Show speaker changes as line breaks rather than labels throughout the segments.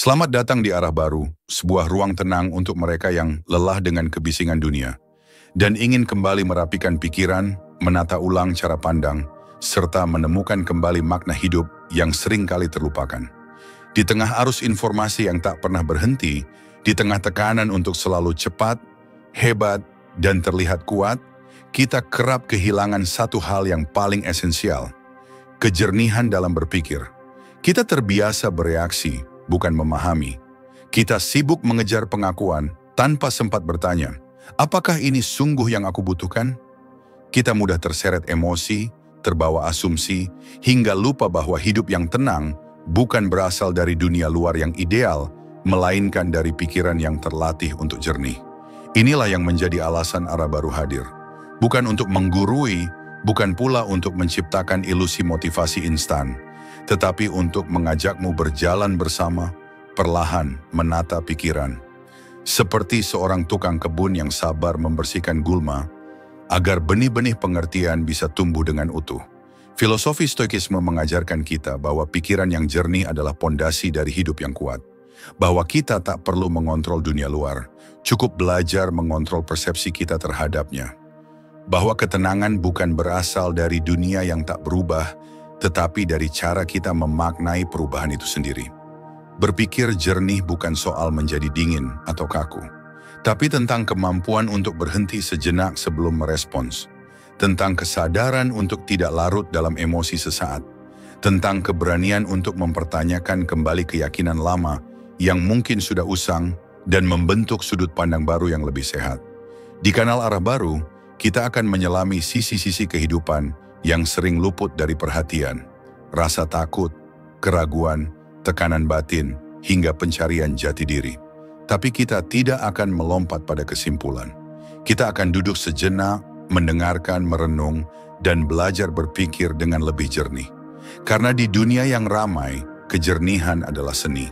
Selamat datang di arah baru, sebuah ruang tenang untuk mereka yang lelah dengan kebisingan dunia dan ingin kembali merapikan pikiran, menata ulang cara pandang, serta menemukan kembali makna hidup yang sering kali terlupakan. Di tengah arus informasi yang tak pernah berhenti, di tengah tekanan untuk selalu cepat, hebat, dan terlihat kuat, kita kerap kehilangan satu hal yang paling esensial, kejernihan dalam berpikir. Kita terbiasa bereaksi, bukan memahami. Kita sibuk mengejar pengakuan tanpa sempat bertanya, apakah ini sungguh yang aku butuhkan? Kita mudah terseret emosi, terbawa asumsi, hingga lupa bahwa hidup yang tenang bukan berasal dari dunia luar yang ideal, melainkan dari pikiran yang terlatih untuk jernih. Inilah yang menjadi alasan arah baru hadir. Bukan untuk menggurui, bukan pula untuk menciptakan ilusi motivasi instan, tetapi untuk mengajakmu berjalan bersama, perlahan menata pikiran. Seperti seorang tukang kebun yang sabar membersihkan gulma, agar benih-benih pengertian bisa tumbuh dengan utuh. Filosofi Stoikisme mengajarkan kita bahwa pikiran yang jernih adalah pondasi dari hidup yang kuat. Bahwa kita tak perlu mengontrol dunia luar, cukup belajar mengontrol persepsi kita terhadapnya. Bahwa ketenangan bukan berasal dari dunia yang tak berubah, tetapi dari cara kita memaknai perubahan itu sendiri. Berpikir jernih bukan soal menjadi dingin atau kaku, tapi tentang kemampuan untuk berhenti sejenak sebelum merespons, tentang kesadaran untuk tidak larut dalam emosi sesaat, tentang keberanian untuk mempertanyakan kembali keyakinan lama yang mungkin sudah usang dan membentuk sudut pandang baru yang lebih sehat. Di kanal arah baru, kita akan menyelami sisi-sisi kehidupan yang sering luput dari perhatian, rasa takut, keraguan, tekanan batin, hingga pencarian jati diri. Tapi kita tidak akan melompat pada kesimpulan. Kita akan duduk sejenak, mendengarkan, merenung, dan belajar berpikir dengan lebih jernih. Karena di dunia yang ramai, kejernihan adalah seni.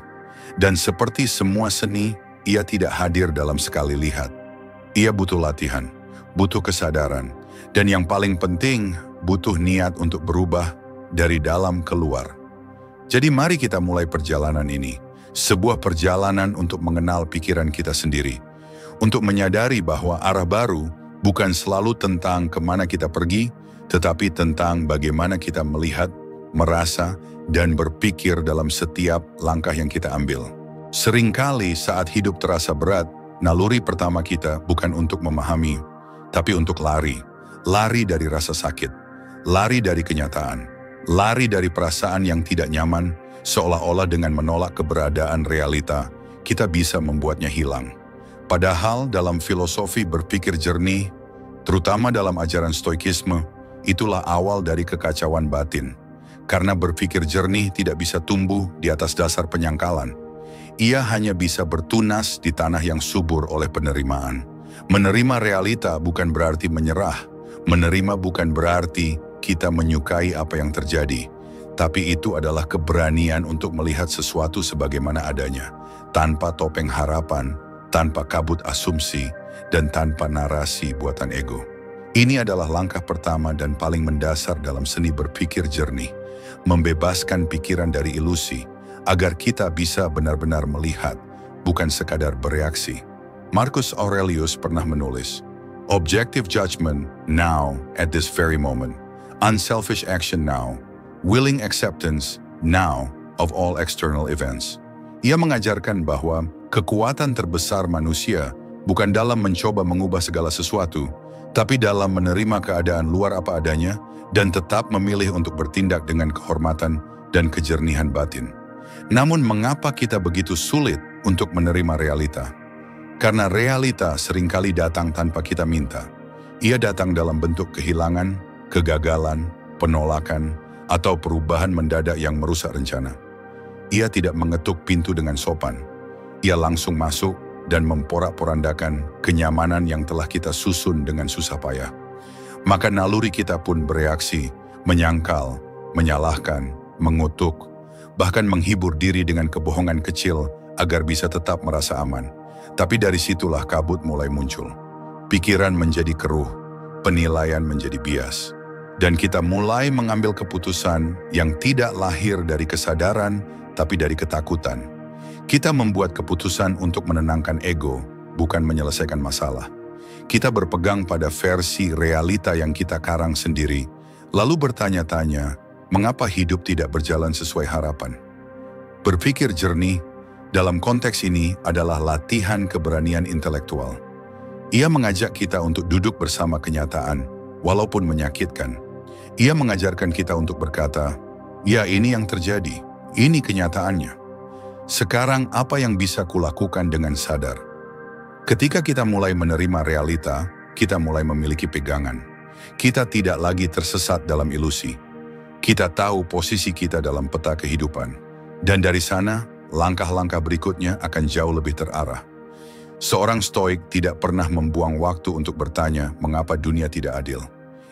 Dan seperti semua seni, ia tidak hadir dalam sekali lihat. Ia butuh latihan, butuh kesadaran, dan yang paling penting, butuh niat untuk berubah dari dalam keluar. Jadi mari kita mulai perjalanan ini, sebuah perjalanan untuk mengenal pikiran kita sendiri, untuk menyadari bahwa arah baru bukan selalu tentang kemana kita pergi, tetapi tentang bagaimana kita melihat, merasa, dan berpikir dalam setiap langkah yang kita ambil. Seringkali saat hidup terasa berat, naluri pertama kita bukan untuk memahami, tapi untuk lari. Lari dari rasa sakit, lari dari kenyataan, lari dari perasaan yang tidak nyaman, seolah-olah dengan menolak keberadaan realita, kita bisa membuatnya hilang. Padahal dalam filosofi berpikir jernih, terutama dalam ajaran Stoikisme, itulah awal dari kekacauan batin. Karena berpikir jernih tidak bisa tumbuh di atas dasar penyangkalan. Ia hanya bisa bertunas di tanah yang subur oleh penerimaan. Menerima realita bukan berarti menyerah. Menerima bukan berarti kita menyukai apa yang terjadi. Tapi itu adalah keberanian untuk melihat sesuatu sebagaimana adanya. Tanpa topeng harapan, tanpa kabut asumsi, dan tanpa narasi buatan ego. Ini adalah langkah pertama dan paling mendasar dalam seni berpikir jernih. Membebaskan pikiran dari ilusi, agar kita bisa benar-benar melihat, bukan sekadar bereaksi. Marcus Aurelius pernah menulis, "Objective judgment now at this very moment, unselfish action now, willing acceptance now of all external events." Ia mengajarkan bahwa kekuatan terbesar manusia bukan dalam mencoba mengubah segala sesuatu, tapi dalam menerima keadaan luar apa adanya dan tetap memilih untuk bertindak dengan kehormatan dan kejernihan batin. Namun mengapa kita begitu sulit untuk menerima realita? Karena realita seringkali datang tanpa kita minta. Ia datang dalam bentuk kehilangan, kegagalan, penolakan, atau perubahan mendadak yang merusak rencana. Ia tidak mengetuk pintu dengan sopan. Ia langsung masuk dan memporak-porandakan kenyamanan yang telah kita susun dengan susah payah. Maka naluri kita pun bereaksi, menyangkal, menyalahkan, mengutuk, bahkan menghibur diri dengan kebohongan kecil agar bisa tetap merasa aman. Tapi dari situlah kabut mulai muncul. Pikiran menjadi keruh, penilaian menjadi bias. Dan kita mulai mengambil keputusan yang tidak lahir dari kesadaran, tapi dari ketakutan. Kita membuat keputusan untuk menenangkan ego, bukan menyelesaikan masalah. Kita berpegang pada versi realita yang kita karang sendiri, lalu bertanya-tanya, mengapa hidup tidak berjalan sesuai harapan? Berpikir jernih, dalam konteks ini adalah latihan keberanian intelektual. Ia mengajak kita untuk duduk bersama kenyataan, walaupun menyakitkan. Ia mengajarkan kita untuk berkata, ya ini yang terjadi, ini kenyataannya. Sekarang apa yang bisa kulakukan dengan sadar? Ketika kita mulai menerima realita, kita mulai memiliki pegangan. Kita tidak lagi tersesat dalam ilusi. Kita tahu posisi kita dalam peta kehidupan. Dan dari sana, langkah-langkah berikutnya akan jauh lebih terarah. Seorang stoik tidak pernah membuang waktu untuk bertanya mengapa dunia tidak adil.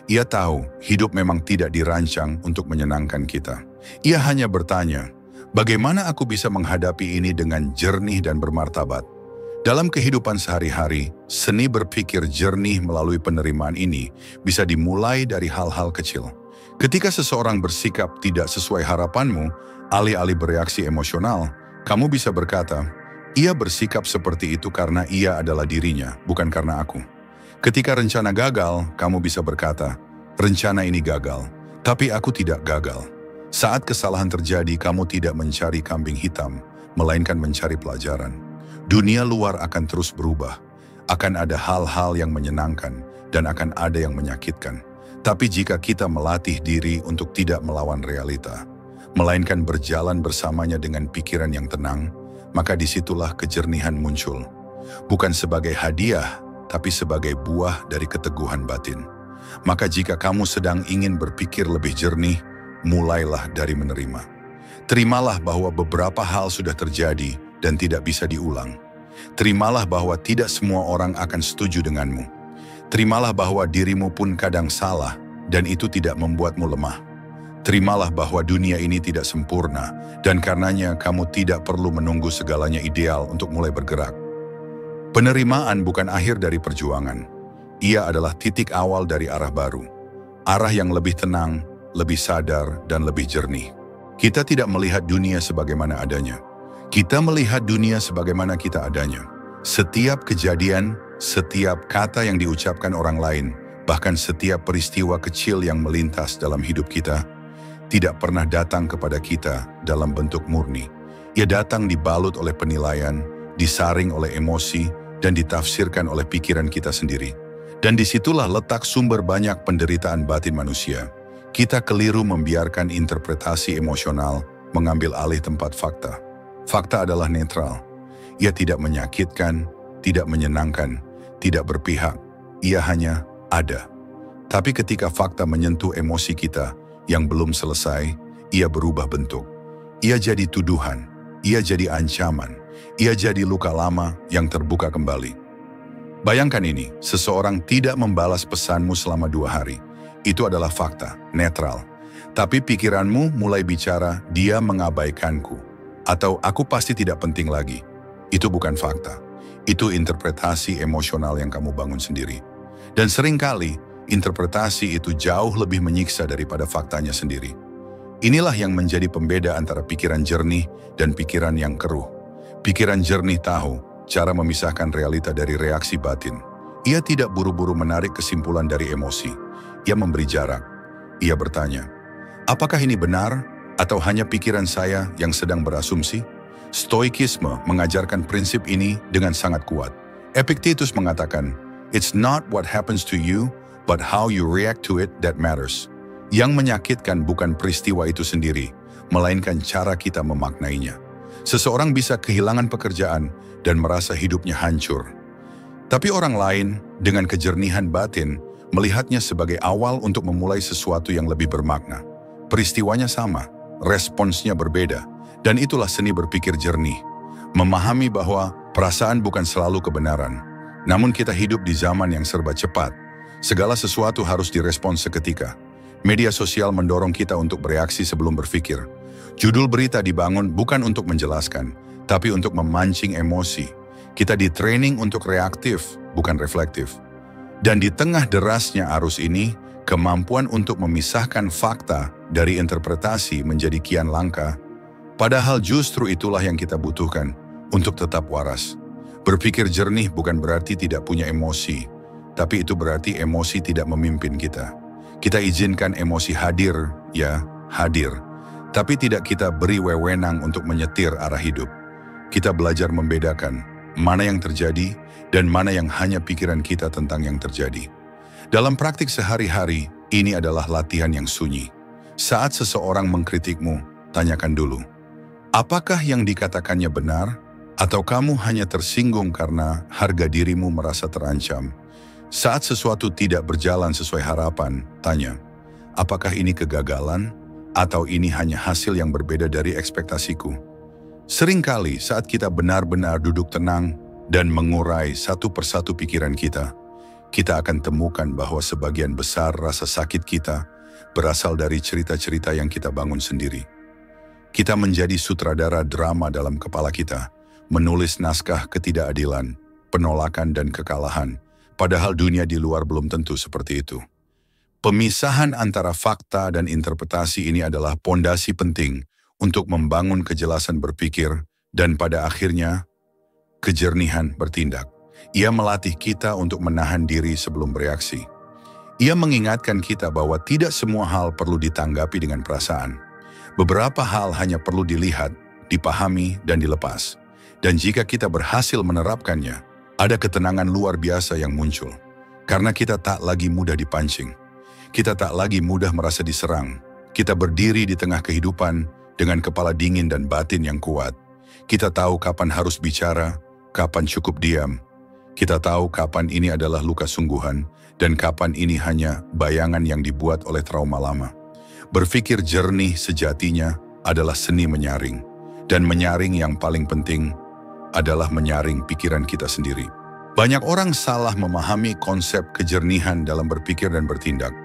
Ia tahu hidup memang tidak dirancang untuk menyenangkan kita. Ia hanya bertanya, bagaimana aku bisa menghadapi ini dengan jernih dan bermartabat? Dalam kehidupan sehari-hari, seni berpikir jernih melalui penerimaan ini bisa dimulai dari hal-hal kecil. Ketika seseorang bersikap tidak sesuai harapanmu, alih-alih bereaksi emosional, kamu bisa berkata, ia bersikap seperti itu karena ia adalah dirinya, bukan karena aku. Ketika rencana gagal, kamu bisa berkata, rencana ini gagal, tapi aku tidak gagal. Saat kesalahan terjadi, kamu tidak mencari kambing hitam, melainkan mencari pelajaran. Dunia luar akan terus berubah. Akan ada hal-hal yang menyenangkan dan akan ada yang menyakitkan. Tapi jika kita melatih diri untuk tidak melawan realita, melainkan berjalan bersamanya dengan pikiran yang tenang, maka disitulah kejernihan muncul. Bukan sebagai hadiah, tapi sebagai buah dari keteguhan batin. Maka jika kamu sedang ingin berpikir lebih jernih, mulailah dari menerima. Terimalah bahwa beberapa hal sudah terjadi dan tidak bisa diulang. Terimalah bahwa tidak semua orang akan setuju denganmu. Terimalah bahwa dirimu pun kadang salah dan itu tidak membuatmu lemah. Terimalah bahwa dunia ini tidak sempurna dan karenanya kamu tidak perlu menunggu segalanya ideal untuk mulai bergerak. Penerimaan bukan akhir dari perjuangan. Ia adalah titik awal dari arah baru. Arah yang lebih tenang, lebih sadar, dan lebih jernih. Kita tidak melihat dunia sebagaimana adanya. Kita melihat dunia sebagaimana kita adanya. Setiap kejadian, setiap kata yang diucapkan orang lain, bahkan setiap peristiwa kecil yang melintas dalam hidup kita, tidak pernah datang kepada kita dalam bentuk murni. Ia datang dibalut oleh penilaian, disaring oleh emosi, dan ditafsirkan oleh pikiran kita sendiri. Dan disitulah letak sumber banyak penderitaan batin manusia. Kita keliru membiarkan interpretasi emosional mengambil alih tempat fakta. Fakta adalah netral. Ia tidak menyakitkan, tidak menyenangkan, tidak berpihak. Ia hanya ada. Tapi ketika fakta menyentuh emosi kita yang belum selesai, ia berubah bentuk. Ia jadi tuduhan, ia jadi ancaman, ia jadi luka lama yang terbuka kembali. Bayangkan ini, seseorang tidak membalas pesanmu selama 2 hari. Itu adalah fakta, netral. Tapi pikiranmu mulai bicara, dia mengabaikanku. Atau aku pasti tidak penting lagi. Itu bukan fakta. Itu interpretasi emosional yang kamu bangun sendiri. Dan seringkali, interpretasi itu jauh lebih menyiksa daripada faktanya sendiri. Inilah yang menjadi pembeda antara pikiran jernih dan pikiran yang keruh. Pikiran jernih tahu cara memisahkan realita dari reaksi batin. Ia tidak buru-buru menarik kesimpulan dari emosi. Ia memberi jarak. Ia bertanya, apakah ini benar? Atau hanya pikiran saya yang sedang berasumsi? Stoikisme mengajarkan prinsip ini dengan sangat kuat. Epictetus mengatakan, it's not what happens to you, but how you react to it that matters. Yang menyakitkan bukan peristiwa itu sendiri, melainkan cara kita memaknainya. Seseorang bisa kehilangan pekerjaan dan merasa hidupnya hancur. Tapi orang lain, dengan kejernihan batin, melihatnya sebagai awal untuk memulai sesuatu yang lebih bermakna. Peristiwanya sama. Responsnya berbeda, dan itulah seni berpikir jernih. Memahami bahwa perasaan bukan selalu kebenaran, namun kita hidup di zaman yang serba cepat. Segala sesuatu harus direspons seketika. Media sosial mendorong kita untuk bereaksi sebelum berpikir. Judul berita dibangun bukan untuk menjelaskan, tapi untuk memancing emosi. Kita di-training untuk reaktif, bukan reflektif. Dan di tengah derasnya arus ini, kemampuan untuk memisahkan fakta dari interpretasi menjadi kian langka. Padahal justru itulah yang kita butuhkan untuk tetap waras. Berpikir jernih bukan berarti tidak punya emosi, tapi itu berarti emosi tidak memimpin kita. Kita izinkan emosi hadir, ya, hadir. Tapi tidak kita beri wewenang untuk menyetir arah hidup. Kita belajar membedakan mana yang terjadi dan mana yang hanya pikiran kita tentang yang terjadi. Dalam praktik sehari-hari, ini adalah latihan yang sunyi. Saat seseorang mengkritikmu, tanyakan dulu, apakah yang dikatakannya benar? Atau kamu hanya tersinggung karena harga dirimu merasa terancam? Saat sesuatu tidak berjalan sesuai harapan, tanya, apakah ini kegagalan? Atau ini hanya hasil yang berbeda dari ekspektasiku? Seringkali saat kita benar-benar duduk tenang dan mengurai satu persatu pikiran kita akan temukan bahwa sebagian besar rasa sakit kita berasal dari cerita-cerita yang kita bangun sendiri. Kita menjadi sutradara drama dalam kepala kita, menulis naskah ketidakadilan, penolakan dan kekalahan, padahal dunia di luar belum tentu seperti itu. Pemisahan antara fakta dan interpretasi ini adalah pondasi penting untuk membangun kejelasan berpikir dan pada akhirnya kejernihan bertindak. Ia melatih kita untuk menahan diri sebelum bereaksi. Ia mengingatkan kita bahwa tidak semua hal perlu ditanggapi dengan perasaan. Beberapa hal hanya perlu dilihat, dipahami, dan dilepas. Dan jika kita berhasil menerapkannya, ada ketenangan luar biasa yang muncul. Karena kita tak lagi mudah dipancing. Kita tak lagi mudah merasa diserang. Kita berdiri di tengah kehidupan dengan kepala dingin dan batin yang kuat. Kita tahu kapan harus bicara, kapan cukup diam. Kita tahu kapan ini adalah luka sungguhan dan kapan ini hanya bayangan yang dibuat oleh trauma lama. Berpikir jernih sejatinya adalah seni menyaring. Dan menyaring yang paling penting adalah menyaring pikiran kita sendiri. Banyak orang salah memahami konsep kejernihan dalam berpikir dan bertindak.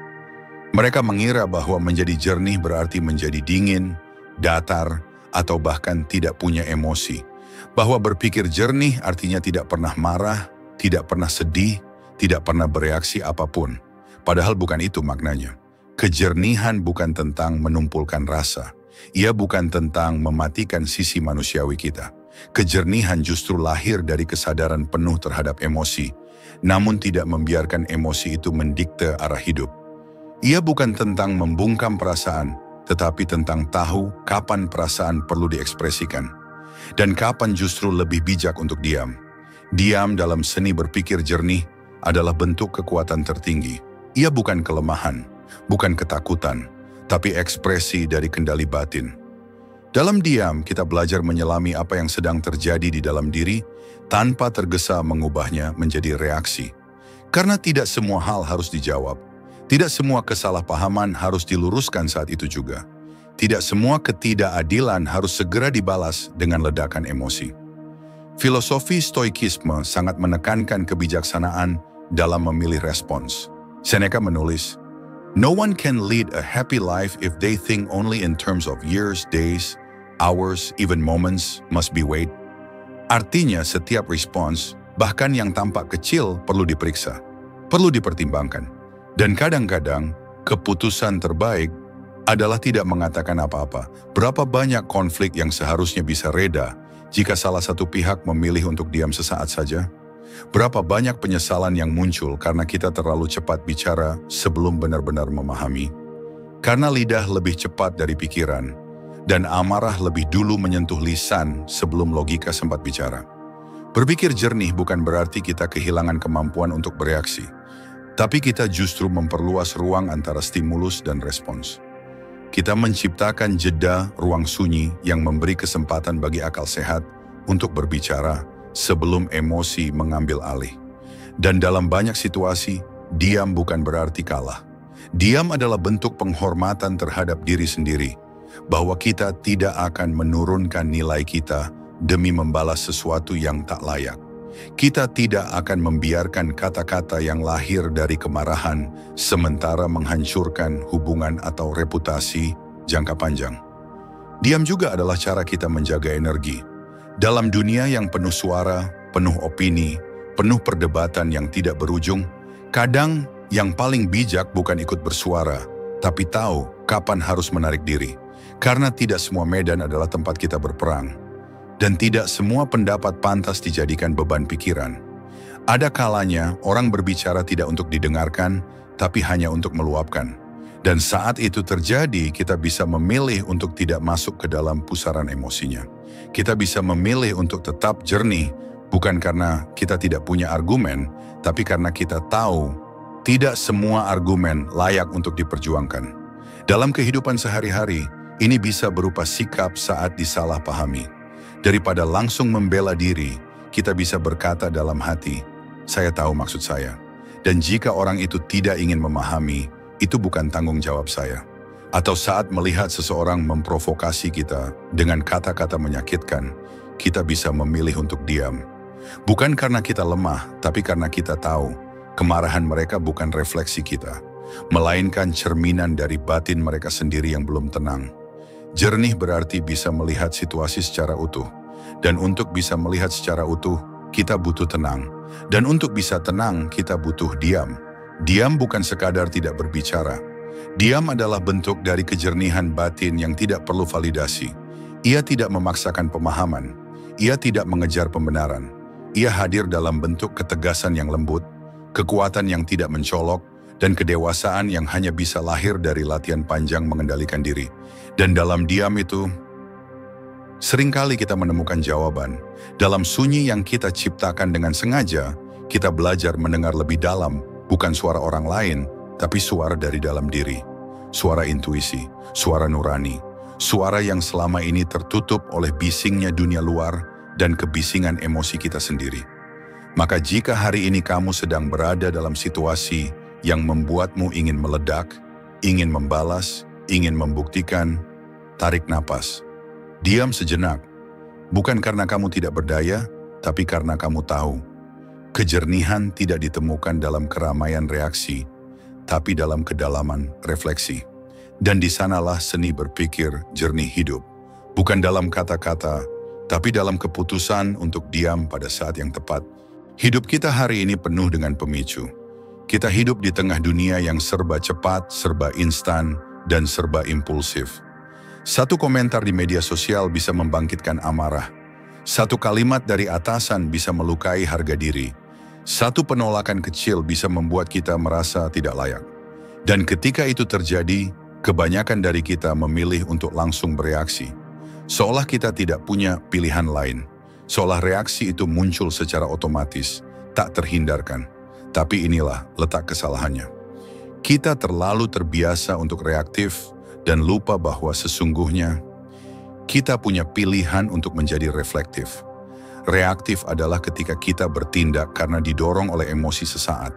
Mereka mengira bahwa menjadi jernih berarti menjadi dingin, datar, atau bahkan tidak punya emosi. Bahwa berpikir jernih artinya tidak pernah marah, tidak pernah sedih, tidak pernah bereaksi apapun. Padahal bukan itu maknanya. Kejernihan bukan tentang menumpulkan rasa. Ia bukan tentang mematikan sisi manusiawi kita. Kejernihan justru lahir dari kesadaran penuh terhadap emosi, namun tidak membiarkan emosi itu mendikte arah hidup. Ia bukan tentang membungkam perasaan, tetapi tentang tahu kapan perasaan perlu diekspresikan, dan kapan justru lebih bijak untuk diam. Diam dalam seni berpikir jernih adalah bentuk kekuatan tertinggi. Ia bukan kelemahan, bukan ketakutan, tapi ekspresi dari kendali batin. Dalam diam, kita belajar menyelami apa yang sedang terjadi di dalam diri tanpa tergesa mengubahnya menjadi reaksi. Karena tidak semua hal harus dijawab. Tidak semua kesalahpahaman harus diluruskan saat itu juga. Tidak semua ketidakadilan harus segera dibalas dengan ledakan emosi. Filosofi Stoikisme sangat menekankan kebijaksanaan dalam memilih respons. Seneca menulis, "No one can lead a happy life if they think only in terms of years, days, hours, even moments must be weighed." Artinya setiap respons, bahkan yang tampak kecil, perlu diperiksa, perlu dipertimbangkan. Dan kadang-kadang, keputusan terbaik adalah tidak mengatakan apa-apa. Berapa banyak konflik yang seharusnya bisa reda jika salah satu pihak memilih untuk diam sesaat saja? Berapa banyak penyesalan yang muncul karena kita terlalu cepat bicara sebelum benar-benar memahami? Karena lidah lebih cepat dari pikiran, dan amarah lebih dulu menyentuh lisan sebelum logika sempat bicara. Berpikir jernih bukan berarti kita kehilangan kemampuan untuk bereaksi, tapi kita justru memperluas ruang antara stimulus dan respons. Kita menciptakan jeda ruang sunyi yang memberi kesempatan bagi akal sehat untuk berbicara sebelum emosi mengambil alih. Dan dalam banyak situasi, diam bukan berarti kalah. Diam adalah bentuk penghormatan terhadap diri sendiri, bahwa kita tidak akan menurunkan nilai kita demi membalas sesuatu yang tak layak. Kita tidak akan membiarkan kata-kata yang lahir dari kemarahan sementara menghancurkan hubungan atau reputasi jangka panjang. Diam juga adalah cara kita menjaga energi. Dalam dunia yang penuh suara, penuh opini, penuh perdebatan yang tidak berujung, kadang yang paling bijak bukan ikut bersuara, tapi tahu kapan harus menarik diri. Karena tidak semua medan adalah tempat kita berperang. Dan tidak semua pendapat pantas dijadikan beban pikiran. Ada kalanya orang berbicara tidak untuk didengarkan, tapi hanya untuk meluapkan. Dan saat itu terjadi, kita bisa memilih untuk tidak masuk ke dalam pusaran emosinya. Kita bisa memilih untuk tetap jernih, bukan karena kita tidak punya argumen, tapi karena kita tahu tidak semua argumen layak untuk diperjuangkan. Dalam kehidupan sehari-hari, ini bisa berupa sikap saat disalahpahami. Daripada langsung membela diri, kita bisa berkata dalam hati, "Saya tahu maksud saya." Dan jika orang itu tidak ingin memahami, itu bukan tanggung jawab saya. Atau saat melihat seseorang memprovokasi kita dengan kata-kata menyakitkan, kita bisa memilih untuk diam. Bukan karena kita lemah, tapi karena kita tahu kemarahan mereka bukan refleksi kita, melainkan cerminan dari batin mereka sendiri yang belum tenang. Jernih berarti bisa melihat situasi secara utuh. Dan untuk bisa melihat secara utuh, kita butuh tenang. Dan untuk bisa tenang, kita butuh diam. Diam bukan sekadar tidak berbicara. Diam adalah bentuk dari kejernihan batin yang tidak perlu validasi. Ia tidak memaksakan pemahaman. Ia tidak mengejar pembenaran. Ia hadir dalam bentuk ketegasan yang lembut, kekuatan yang tidak mencolok, dan kedewasaan yang hanya bisa lahir dari latihan panjang mengendalikan diri. Dan dalam diam itu, seringkali kita menemukan jawaban. Dalam sunyi yang kita ciptakan dengan sengaja, kita belajar mendengar lebih dalam, bukan suara orang lain, tapi suara dari dalam diri. Suara intuisi, suara nurani, suara yang selama ini tertutup oleh bisingnya dunia luar dan kebisingan emosi kita sendiri. Maka jika hari ini kamu sedang berada dalam situasi yang membuatmu ingin meledak, ingin membalas, ingin membuktikan, tarik napas. Diam sejenak, bukan karena kamu tidak berdaya, tapi karena kamu tahu. Kejernihan tidak ditemukan dalam keramaian reaksi, tapi dalam kedalaman refleksi. Dan di sanalah seni berpikir jernih hidup. Bukan dalam kata-kata, tapi dalam keputusan untuk diam pada saat yang tepat. Hidup kita hari ini penuh dengan pemicu. Kita hidup di tengah dunia yang serba cepat, serba instan, dan serba impulsif. Satu komentar di media sosial bisa membangkitkan amarah. Satu kalimat dari atasan bisa melukai harga diri. Satu penolakan kecil bisa membuat kita merasa tidak layak. Dan ketika itu terjadi, kebanyakan dari kita memilih untuk langsung bereaksi. Seolah kita tidak punya pilihan lain. Seolah reaksi itu muncul secara otomatis, tak terhindarkan. Tapi inilah letak kesalahannya. Kita terlalu terbiasa untuk reaktif dan lupa bahwa sesungguhnya kita punya pilihan untuk menjadi reflektif. Reaktif adalah ketika kita bertindak karena didorong oleh emosi sesaat.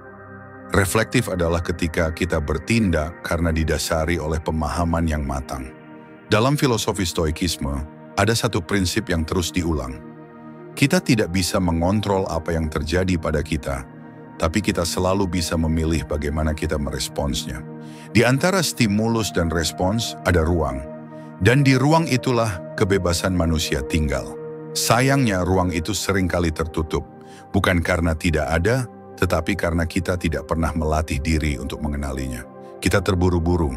Reflektif adalah ketika kita bertindak karena didasari oleh pemahaman yang matang. Dalam filosofi stoikisme, ada satu prinsip yang terus diulang. Kita tidak bisa mengontrol apa yang terjadi pada kita, tapi kita selalu bisa memilih bagaimana kita meresponsnya. Di antara stimulus dan respons ada ruang. Dan di ruang itulah kebebasan manusia tinggal. Sayangnya ruang itu seringkali tertutup, bukan karena tidak ada, tetapi karena kita tidak pernah melatih diri untuk mengenalinya. Kita terburu-buru,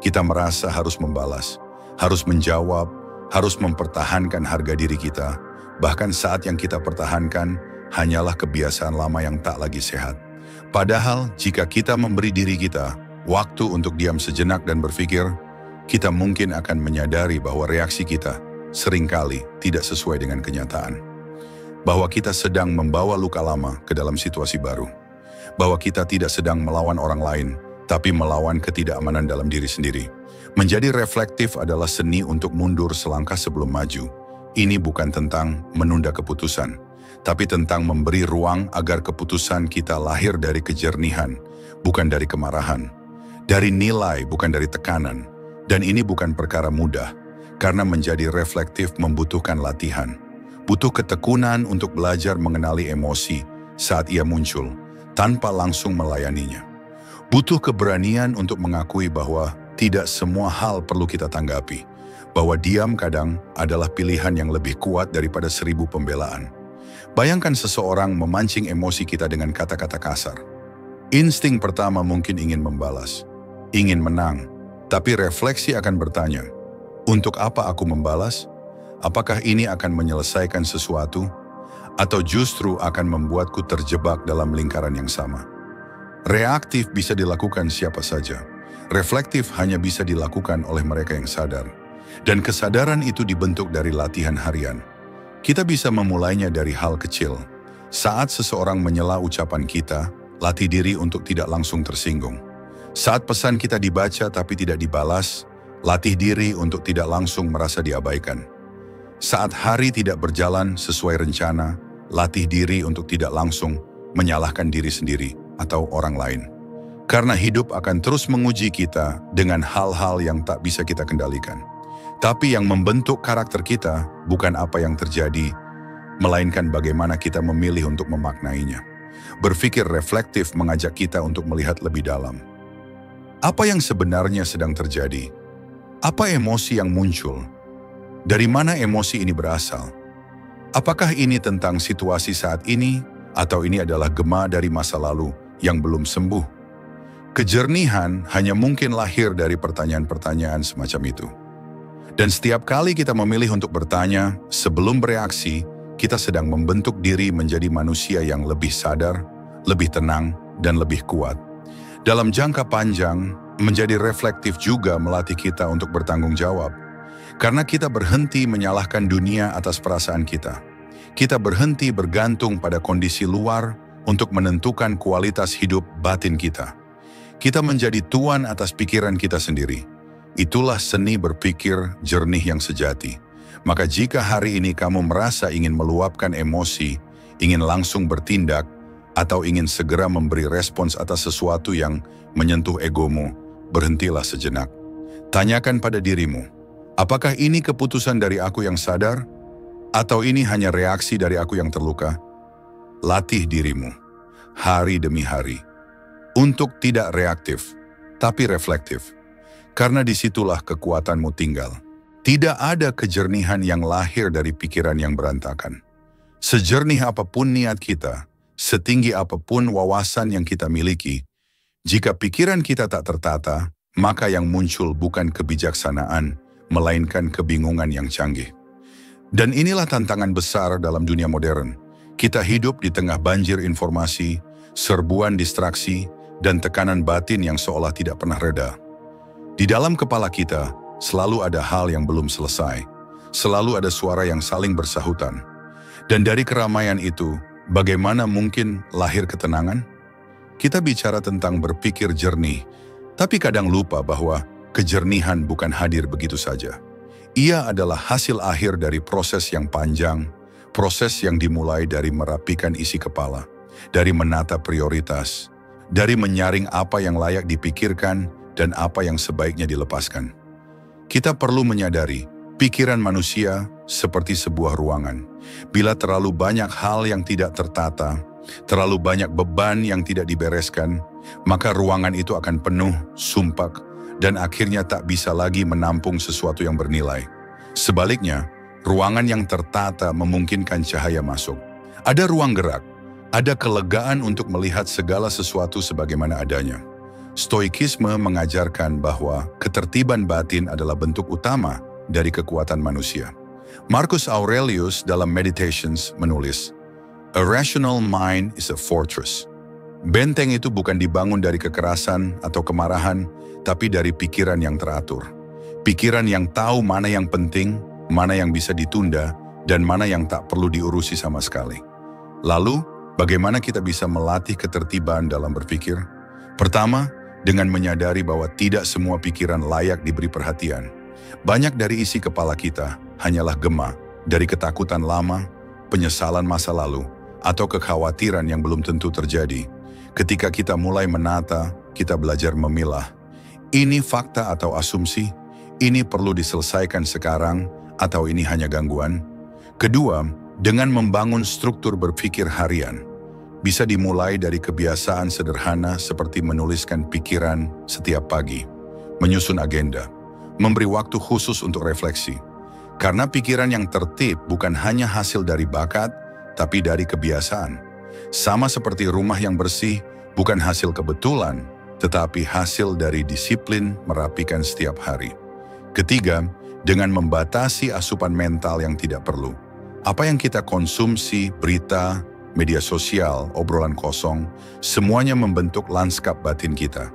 kita merasa harus membalas, harus menjawab, harus mempertahankan harga diri kita. Bahkan saat yang kita pertahankan, hanyalah kebiasaan lama yang tak lagi sehat. Padahal jika kita memberi diri kita waktu untuk diam sejenak dan berpikir, kita mungkin akan menyadari bahwa reaksi kita seringkali tidak sesuai dengan kenyataan. Bahwa kita sedang membawa luka lama ke dalam situasi baru. Bahwa kita tidak sedang melawan orang lain, tapi melawan ketidakamanan dalam diri sendiri. Menjadi reflektif adalah seni untuk mundur selangkah sebelum maju. Ini bukan tentang menunda keputusan, tapi tentang memberi ruang agar keputusan kita lahir dari kejernihan, bukan dari kemarahan. Dari nilai, bukan dari tekanan. Dan ini bukan perkara mudah, karena menjadi reflektif membutuhkan latihan. Butuh ketekunan untuk belajar mengenali emosi saat ia muncul, tanpa langsung melayaninya. Butuh keberanian untuk mengakui bahwa tidak semua hal perlu kita tanggapi, bahwa diam kadang adalah pilihan yang lebih kuat daripada 1000 pembelaan. Bayangkan seseorang memancing emosi kita dengan kata-kata kasar. Insting pertama mungkin ingin membalas, ingin menang, tapi refleksi akan bertanya, untuk apa aku membalas? Apakah ini akan menyelesaikan sesuatu, atau justru akan membuatku terjebak dalam lingkaran yang sama? Reaktif bisa dilakukan siapa saja. Reflektif hanya bisa dilakukan oleh mereka yang sadar. Dan kesadaran itu dibentuk dari latihan harian. Kita bisa memulainya dari hal kecil. Saat seseorang menyela ucapan kita, latih diri untuk tidak langsung tersinggung. Saat pesan kita dibaca tapi tidak dibalas, latih diri untuk tidak langsung merasa diabaikan. Saat hari tidak berjalan sesuai rencana, latih diri untuk tidak langsung menyalahkan diri sendiri atau orang lain. Karena hidup akan terus menguji kita dengan hal-hal yang tak bisa kita kendalikan. Tapi yang membentuk karakter kita bukan apa yang terjadi, melainkan bagaimana kita memilih untuk memaknainya. Berpikir reflektif mengajak kita untuk melihat lebih dalam. Apa yang sebenarnya sedang terjadi? Apa emosi yang muncul? Dari mana emosi ini berasal? Apakah ini tentang situasi saat ini, atau ini adalah gema dari masa lalu yang belum sembuh? Kejernihan hanya mungkin lahir dari pertanyaan-pertanyaan semacam itu. Dan setiap kali kita memilih untuk bertanya sebelum bereaksi, kita sedang membentuk diri menjadi manusia yang lebih sadar, lebih tenang, dan lebih kuat. Dalam jangka panjang, menjadi reflektif juga melatih kita untuk bertanggung jawab. Karena kita berhenti menyalahkan dunia atas perasaan kita. Kita berhenti bergantung pada kondisi luar untuk menentukan kualitas hidup batin kita. Kita menjadi tuan atas pikiran kita sendiri. Itulah seni berpikir jernih yang sejati. Maka jika hari ini kamu merasa ingin meluapkan emosi, ingin langsung bertindak, atau ingin segera memberi respons atas sesuatu yang menyentuh egomu, berhentilah sejenak. Tanyakan pada dirimu, apakah ini keputusan dari aku yang sadar, atau ini hanya reaksi dari aku yang terluka? Latih dirimu, hari demi hari, untuk tidak reaktif, tapi reflektif. Karena disitulah kekuatanmu tinggal. Tidak ada kejernihan yang lahir dari pikiran yang berantakan. Sejernih apapun niat kita, setinggi apapun wawasan yang kita miliki, jika pikiran kita tak tertata, maka yang muncul bukan kebijaksanaan, melainkan kebingungan yang canggih. Dan inilah tantangan besar dalam dunia modern. Kita hidup di tengah banjir informasi, serbuan distraksi, dan tekanan batin yang seolah tidak pernah reda. Di dalam kepala kita, selalu ada hal yang belum selesai. Selalu ada suara yang saling bersahutan. Dan dari keramaian itu, bagaimana mungkin lahir ketenangan? Kita bicara tentang berpikir jernih, tapi kadang lupa bahwa kejernihan bukan hadir begitu saja. Ia adalah hasil akhir dari proses yang panjang, proses yang dimulai dari merapikan isi kepala, dari menata prioritas, dari menyaring apa yang layak dipikirkan dan apa yang sebaiknya dilepaskan. Kita perlu menyadari, pikiran manusia seperti sebuah ruangan. Bila terlalu banyak hal yang tidak tertata, terlalu banyak beban yang tidak dibereskan, maka ruangan itu akan penuh, sumpak, dan akhirnya tak bisa lagi menampung sesuatu yang bernilai. Sebaliknya, ruangan yang tertata memungkinkan cahaya masuk. Ada ruang gerak, ada kelegaan untuk melihat segala sesuatu sebagaimana adanya. Stoikisme mengajarkan bahwa ketertiban batin adalah bentuk utama dari kekuatan manusia. Marcus Aurelius dalam Meditations menulis, "A rational mind is a fortress." Benteng itu bukan dibangun dari kekerasan atau kemarahan, tapi dari pikiran yang teratur. Pikiran yang tahu mana yang penting, mana yang bisa ditunda, dan mana yang tak perlu diurusi sama sekali. Lalu, bagaimana kita bisa melatih ketertiban dalam berpikir? Pertama, dengan menyadari bahwa tidak semua pikiran layak diberi perhatian. Banyak dari isi kepala kita hanyalah gema dari ketakutan lama, penyesalan masa lalu, atau kekhawatiran yang belum tentu terjadi. Ketika kita mulai menata, kita belajar memilah. Ini fakta atau asumsi? Ini perlu diselesaikan sekarang atau ini hanya gangguan? Kedua, dengan membangun struktur berpikir harian. Bisa dimulai dari kebiasaan sederhana seperti menuliskan pikiran setiap pagi, menyusun agenda, memberi waktu khusus untuk refleksi. Karena pikiran yang tertib bukan hanya hasil dari bakat, tapi dari kebiasaan. Sama seperti rumah yang bersih bukan hasil kebetulan, tetapi hasil dari disiplin merapikan setiap hari. Ketiga, dengan membatasi asupan mental yang tidak perlu. Apa yang kita konsumsi, berita, media sosial, obrolan kosong, semuanya membentuk lanskap batin kita.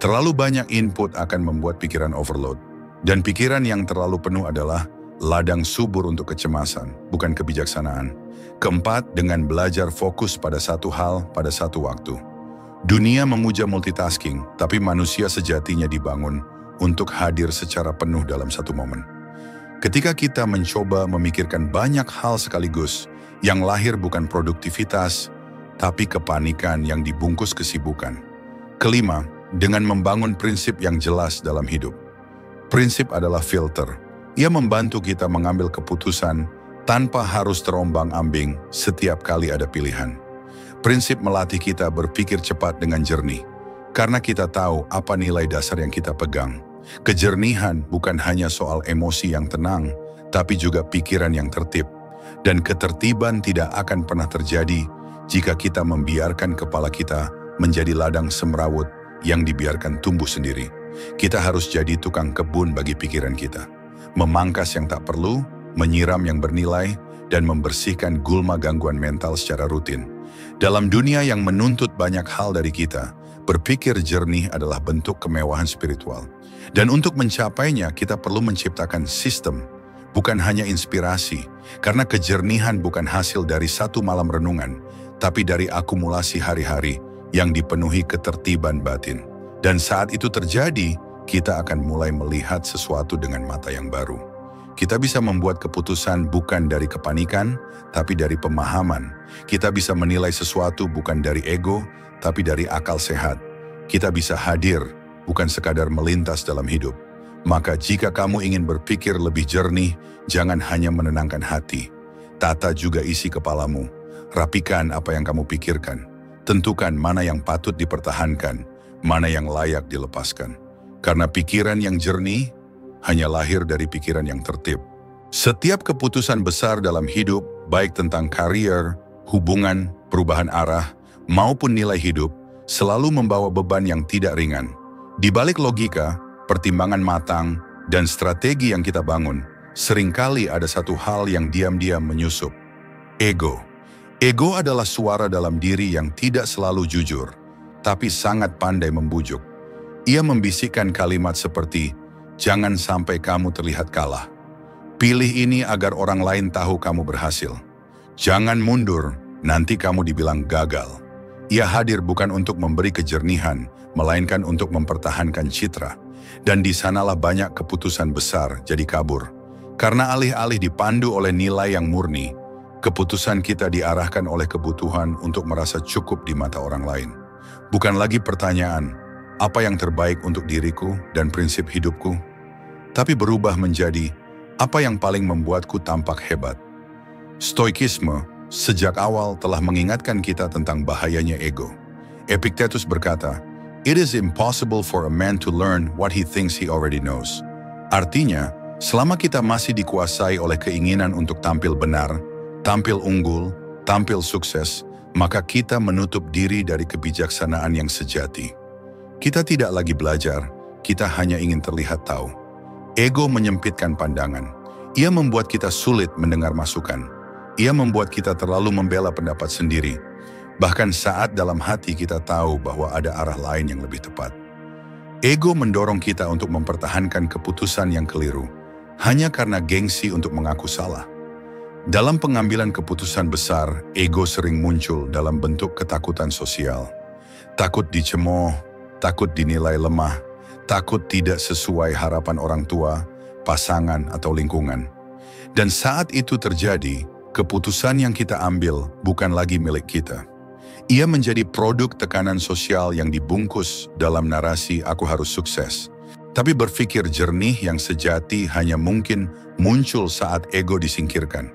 Terlalu banyak input akan membuat pikiran overload. Dan pikiran yang terlalu penuh adalah ladang subur untuk kecemasan, bukan kebijaksanaan. Keempat, dengan belajar fokus pada satu hal pada satu waktu. Dunia memuja multitasking, tapi manusia sejatinya dibangun untuk hadir secara penuh dalam satu momen. Ketika kita mencoba memikirkan banyak hal sekaligus, yang lahir bukan produktivitas, tapi kepanikan yang dibungkus kesibukan. Kelima, dengan membangun prinsip yang jelas dalam hidup. Prinsip adalah filter. Ia membantu kita mengambil keputusan tanpa harus terombang-ambing setiap kali ada pilihan. Prinsip melatih kita berpikir cepat dengan jernih, karena kita tahu apa nilai dasar yang kita pegang. Kejernihan bukan hanya soal emosi yang tenang, tapi juga pikiran yang tertib. Dan ketertiban tidak akan pernah terjadi jika kita membiarkan kepala kita menjadi ladang semrawut yang dibiarkan tumbuh sendiri. Kita harus jadi tukang kebun bagi pikiran kita. Memangkas yang tak perlu, menyiram yang bernilai, dan membersihkan gulma gangguan mental secara rutin. Dalam dunia yang menuntut banyak hal dari kita, berpikir jernih adalah bentuk kemewahan spiritual. Dan untuk mencapainya, kita perlu menciptakan sistem, bukan hanya inspirasi, karena kejernihan bukan hasil dari satu malam renungan, tapi dari akumulasi hari-hari yang dipenuhi ketertiban batin. Dan saat itu terjadi, kita akan mulai melihat sesuatu dengan mata yang baru. Kita bisa membuat keputusan bukan dari kepanikan, tapi dari pemahaman. Kita bisa menilai sesuatu bukan dari ego, tapi dari akal sehat. Kita bisa hadir, bukan sekadar melintas dalam hidup. Maka jika kamu ingin berpikir lebih jernih, jangan hanya menenangkan hati. Tata juga isi kepalamu. Rapikan apa yang kamu pikirkan. Tentukan mana yang patut dipertahankan, mana yang layak dilepaskan. Karena pikiran yang jernih hanya lahir dari pikiran yang tertib. Setiap keputusan besar dalam hidup, baik tentang karier, hubungan, perubahan arah, maupun nilai hidup, selalu membawa beban yang tidak ringan. Di balik logika, pertimbangan matang, dan strategi yang kita bangun, seringkali ada satu hal yang diam-diam menyusup. Ego. Ego adalah suara dalam diri yang tidak selalu jujur, tapi sangat pandai membujuk. Ia membisikkan kalimat seperti, "Jangan sampai kamu terlihat kalah. Pilih ini agar orang lain tahu kamu berhasil. Jangan mundur, nanti kamu dibilang gagal." Ia hadir bukan untuk memberi kejernihan, melainkan untuk mempertahankan citra. Dan di sanalah banyak keputusan besar jadi kabur. Karena alih-alih dipandu oleh nilai yang murni, keputusan kita diarahkan oleh kebutuhan untuk merasa cukup di mata orang lain. Bukan lagi pertanyaan, apa yang terbaik untuk diriku dan prinsip hidupku? Tapi berubah menjadi, apa yang paling membuatku tampak hebat? Stoikisme sejak awal telah mengingatkan kita tentang bahayanya ego. Epictetus berkata, "It is impossible for a man to learn what he thinks he already knows." Artinya, selama kita masih dikuasai oleh keinginan untuk tampil benar, tampil unggul, tampil sukses, maka kita menutup diri dari kebijaksanaan yang sejati. Kita tidak lagi belajar, kita hanya ingin terlihat tahu. Ego menyempitkan pandangan. Ia membuat kita sulit mendengar masukan. Ia membuat kita terlalu membela pendapat sendiri. Bahkan saat dalam hati kita tahu bahwa ada arah lain yang lebih tepat. Ego mendorong kita untuk mempertahankan keputusan yang keliru, hanya karena gengsi untuk mengaku salah. Dalam pengambilan keputusan besar, ego sering muncul dalam bentuk ketakutan sosial. Takut dicemooh, takut dinilai lemah, takut tidak sesuai harapan orang tua, pasangan, atau lingkungan. Dan saat itu terjadi, keputusan yang kita ambil bukan lagi milik kita. Ia menjadi produk tekanan sosial yang dibungkus dalam narasi "aku harus sukses". Tapi berpikir jernih yang sejati hanya mungkin muncul saat ego disingkirkan.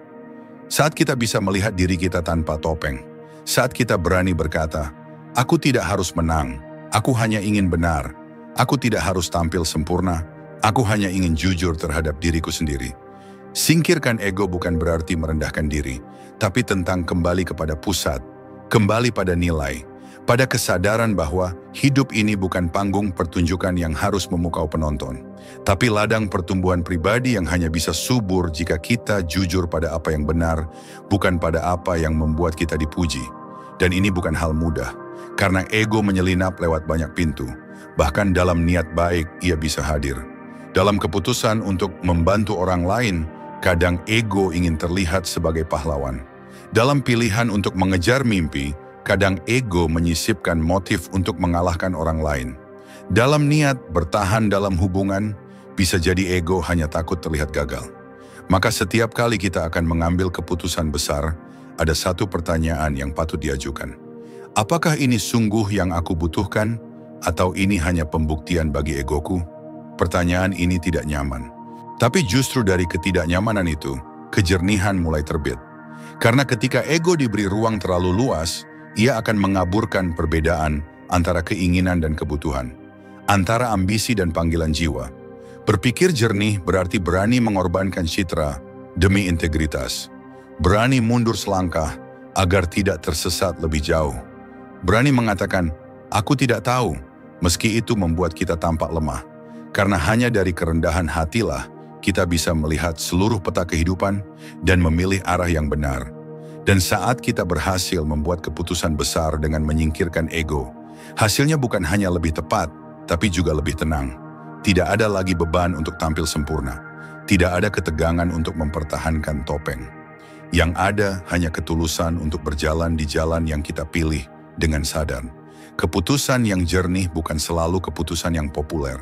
Saat kita bisa melihat diri kita tanpa topeng. Saat kita berani berkata, "Aku tidak harus menang. Aku hanya ingin benar. Aku tidak harus tampil sempurna. Aku hanya ingin jujur terhadap diriku sendiri." Singkirkan ego bukan berarti merendahkan diri, tapi tentang kembali kepada pusat, kembali pada nilai, Pada kesadaran bahwa hidup ini bukan panggung pertunjukan yang harus memukau penonton, tapi ladang pertumbuhan pribadi yang hanya bisa subur jika kita jujur pada apa yang benar, bukan pada apa yang membuat kita dipuji. Dan ini bukan hal mudah, karena ego menyelinap lewat banyak pintu. Bahkan dalam niat baik, ia bisa hadir. Dalam keputusan untuk membantu orang lain, kadang ego ingin terlihat sebagai pahlawan. Dalam pilihan untuk mengejar mimpi, kadang ego menyisipkan motif untuk mengalahkan orang lain. Dalam niat bertahan dalam hubungan, bisa jadi ego hanya takut terlihat gagal. Maka setiap kali kita akan mengambil keputusan besar, ada satu pertanyaan yang patut diajukan. Apakah ini sungguh yang aku butuhkan, atau ini hanya pembuktian bagi egoku? Pertanyaan ini tidak nyaman. Tapi justru dari ketidaknyamanan itu, kejernihan mulai terbit. Karena ketika ego diberi ruang terlalu luas, ia akan mengaburkan perbedaan antara keinginan dan kebutuhan, antara ambisi dan panggilan jiwa. Berpikir jernih berarti berani mengorbankan citra demi integritas. Berani mundur selangkah agar tidak tersesat lebih jauh. Berani mengatakan, aku tidak tahu, meski itu membuat kita tampak lemah. Karena hanya dari kerendahan hatilah kita bisa melihat seluruh peta kehidupan dan memilih arah yang benar. Dan saat kita berhasil membuat keputusan besar dengan menyingkirkan ego, hasilnya bukan hanya lebih tepat, tapi juga lebih tenang. Tidak ada lagi beban untuk tampil sempurna. Tidak ada ketegangan untuk mempertahankan topeng. Yang ada hanya ketulusan untuk berjalan di jalan yang kita pilih dengan sadar. Keputusan yang jernih bukan selalu keputusan yang populer,